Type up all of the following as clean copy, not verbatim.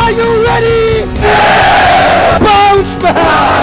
Are you ready? Bounce back!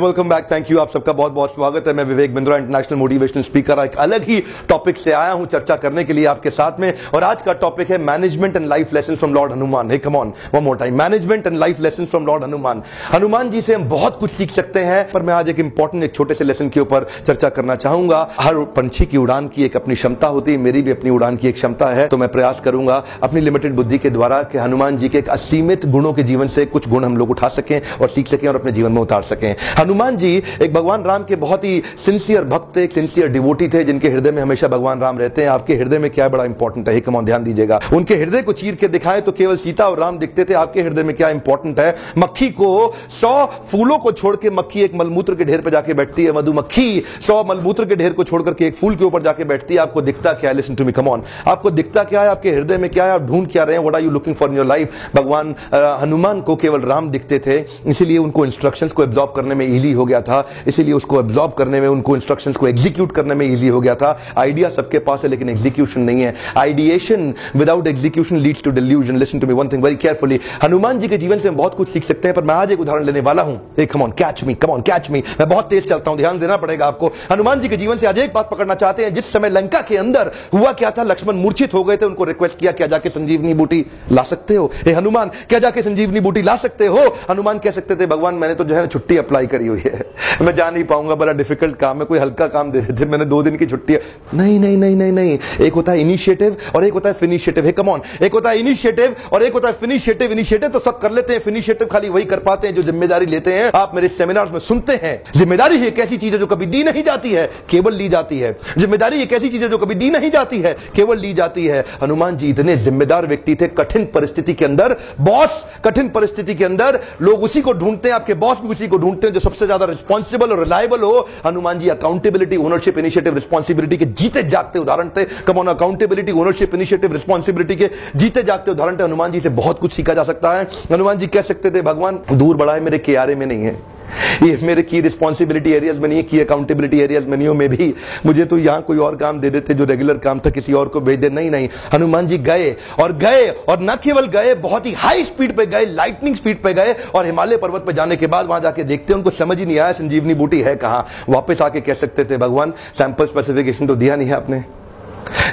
Welcome back, thank you. आप सबका बहुत बहुत स्वागत है। मैं Vivek Bindra, international motivational speaker, एक अलग ही टॉपिक से आया हूं चर्चा करने के लिए आपके साथ में। और आज का टॉपिक है management and life lesson from Lord Hanuman. Hey come on, one more time, management and life lesson from Lord Hanuman. Hanuman ji से हम बहुत कुछ सीख सकते हैं, पर मैं आज एक इंपॉर्टेंट, एक छोटे से लेसन के ऊपर चर्चा करना चाहूंगा। हर पंछी की उड़ान की एक अपनी क्षमता होती है, मेरी भी अपनी उड़ान की एक क्षमता है। तो मैं प्रयास करूंगा अपनी लिमिटेड बुद्धि के द्वारा कि हनुमान जी के एक असीमित गुणों के जीवन से कुछ गुण हम लोग उठा सकें और सीख सकें और अपने जीवन में उतार सकें। हनुमान जी एक भगवान राम के बहुत ही सिंसियर भक्त थे, एक सिंसियर डिवोटी थे, जिनके हृदय में हमेशा भगवान राम रहते हैं। आपके हृदय में क्या बड़ा इंपॉर्टेंट है, कम ऑन, ध्यान दीजिएगा। उनके हृदय को चीर के दिखाएं तो केवल सीता और राम दिखते थे। आपके हृदय में क्या इंपॉर्टेंट है? मक्खी को 100 फूलों को छोड़ के मक्खी एक मलमूत्र के ढेर पर जाके बैठती है, मधुमक्खी 100 मलमूत्र के ढेर को छोड़कर के एक फूल के ऊपर जाके बैठती है। आपको दिखता क्या है? Listen to me, come on, आपको दिखता क्या है? आपके हृदय में क्या है? आप ढूंढ क्या रहे हैं? What are you looking for in your life? भगवान हनुमान को केवल राम दिखते थे, इसीलिए उनको इंस्ट्रक्शंस को एब्जॉर्ब करने में इजी हो गया था, इसीलिए उसको एब्जॉर्ब करने में, उनको इंस्ट्रक्शंस को एग्जीक्यूट करने में इजी हो गया था। आइडिया सबके पास है लेकिन एग्जीक्यूशन नहीं है। Ideation without execution leads to delusion. Listen to me one thing very carefully. Hanuman ji के जीवन से हम बहुत कुछ सीख सकते हैं, पर मैं आज एक उदाहरण लेने वाला हूं। Come on, catch me, come on, catch मी। मैं बहुत तेज चलता हूं, ध्यान देना पड़ेगा आपको। हनुमान जी के जीवन से आज एक बात पकड़ना चाहते हैं। जिस समय लंका के अंदर हुआ क्या था, लक्ष्मण मूर्छित हो गए थे, उनको रिक्वेस्ट किया, क्या जाके संजीवनी बूटी ला सकते हो? हे हनुमान, क्या जाके संजीवनी बूटी ला सकते हो? हनुमान कह सकते थे, भगवान मैंने तो जो है छुट्टी अप्लाई करी हुई है, मैं जा नहीं पाऊंगा, बड़ा डिफिकल्ट काम है, कोई हल्का काम दे देते, मैंने 2 दिन की छुट्टी है। नहीं नहीं नहीं नहीं नहीं, एक होता है इनिशिएटिव और एक होता है फिनिशिएटिव। हे कम ऑन, एक होता है इनिशिएटिव और एक होता है फिनिशिएटिव। इनिशिएटिव तो सब कर लेते हैं, फिनिशिएटिव खाली वही कर पाते हैं जो जिम्मेदारी लेते हैं। आप मेरे सेमिनार्स में सुनते हैं, जिम्मेदारी एक ऐसी चीज है जो कभी दी नहीं जाती है, केवल ली जाती है। जिम्मेदारी एक ऐसी चीज है जो कभी दी नहीं जाती है, केवल ली जाती है। हनुमान जी इतने जिम्मेदार व्यक्ति थे, कठिन परिस्थिति के अंदर बॉस, कठिन परिस्थिति के अंदर लोग उसी को ढूंढते हैं, आपके बॉस भी उसी को ढूंढते हैं जो सबसे ज्यादा रिस्पॉन्सिबल और रिलायबल हो। Hanuman ji accountability, ownership, initiative, responsibility के जीते जागते उदाहरण थे। Come on, accountability, ownership, initiative, responsibility के जीते जागते उदाहरण थे। हनुमान जी से बहुत कुछ सीखा जा सकता है। हनुमान जी कह सकते थे, भगवान दूर बड़ा है, मेरे कियारे में नहीं है, ये मेरे की रिस्पॉन्सिबिलिटी एरियाज में नहीं है, की अकाउंटेबिलिटी एरियाज में नहीं हो, में भी मुझे तो यहां कोई और काम दे देते जो रेगुलर काम था, किसी और को भेज दे। नहीं नहीं, हनुमान जी गए और न केवल गए, बहुत ही हाई स्पीड पे गए, लाइटनिंग स्पीड पे गए। और हिमालय पर्वत पे जाने के बाद वहां जाके देखते उनको समझ ही नहीं आया संजीवनी बूटी है कहां। वापस आके कह सकते थे, भगवान सैंपल स्पेसिफिकेशन तो दिया नहीं है आपने,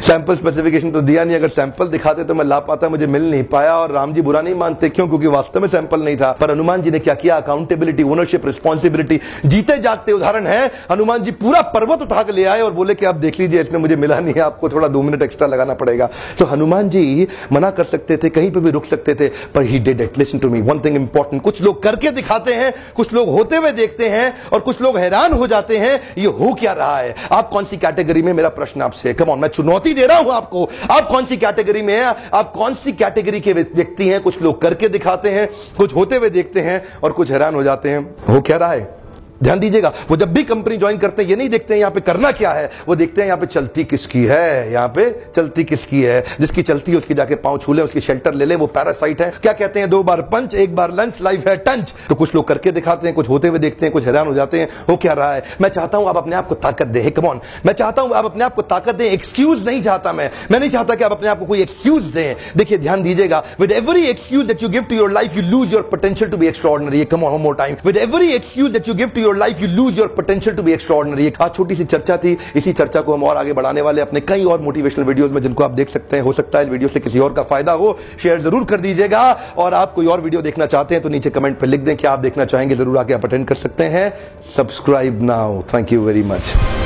सैंपल स्पेसिफिकेशन तो दिया नहीं, अगर सैंपल दिखाते तो मैं ला पाता, मुझे मिल नहीं पाया। और राम जी बुरा नहीं मानते, क्यों? क्योंकि वास्तव में सैंपल नहीं था। पर हनुमान जी ने क्या किया? अकाउंटेबिलिटी, ओनरशिप, रिस्पॉन्सिबिलिटी, जीते जागते उदाहरण है। हनुमान जी पूरा पर्वत उठा के ले आए और बोले कि आप देख लीजिए, इसमें मुझे मिला नहीं है, आपको थोड़ा 2 मिनट एक्स्ट्रा लगाना पड़ेगा। तो हनुमान जी मना कर सकते थे, कहीं पर भी रुक सकते थे, पर he did it. Listen to me, one thing important, कुछ लोग करके दिखाते हैं, कुछ लोग होते हुए देखते हैं और कुछ लोग हैरान हो जाते हैं ये हो क्या रहा है। आप कौन सी कैटेगरी में? मेरा प्रश्न आपसे, कम ऑन, मैं चुनौती दे रहा हूं आपको, आप कौन सी कैटेगरी में हैं? आप कौन सी कैटेगरी के व्यक्ति हैं? कुछ लोग करके दिखाते हैं, कुछ होते हुए देखते हैं और कुछ हैरान हो जाते हैं हो क्या रहा है। ध्यान दीजिएगा, वो जब भी कंपनी ज्वाइन करते हैं ये नहीं देखते हैं यहां पे करना क्या है, वो देखते हैं यहां पे चलती किसकी है, यहां पे चलती किसकी है। जिसकी चलती है उसकी जाके पांव छू ले, उसकी शेल्टर ले ले, वो पैरासाइट है। क्या कहते हैं, 2 बार पंच 1 बार लंच, लाइफ है टंच। तो कुछ लोग करके दिखाते हैं, कुछ होते हुए देखते हैं, कुछ हैरान हो जाते हैं हो क्या रहा है। मैं चाहता हूं आप अपने आप को ताकत दें, कम ऑन, मैं चाहता हूं आप अपने आप को ताकत दें। एक्सक्यूज नहीं चाहता मैं नहीं चाहता कि आप अपने आप को कोई एक्सक्यूज दें। देखिए ध्यान दीजिएगा, with every excuse that you give to your life you lose your potential to be extraordinary. Come on, one more time, with every excuse that you give to your life you lose potential to be extraordinary. एक आज छोटी सी चर्चा थी, इसी चर्चा को हम और आगे बढ़ाने वाले अपने कई और मोटिवेशनल वीडियोस में, जिनको आप देख सकते हैं। हो सकता है इस वीडियो से किसी और का फायदा हो, शेयर जरूर कर दीजिएगा। और आप कोई और वीडियो देखना चाहते हैं तो नीचे कमेंट पे लिख दें कि आप देखना चाहेंगे, जरूर आके आप अटेंड कर सकते हैं। Subscribe now, thank you very much.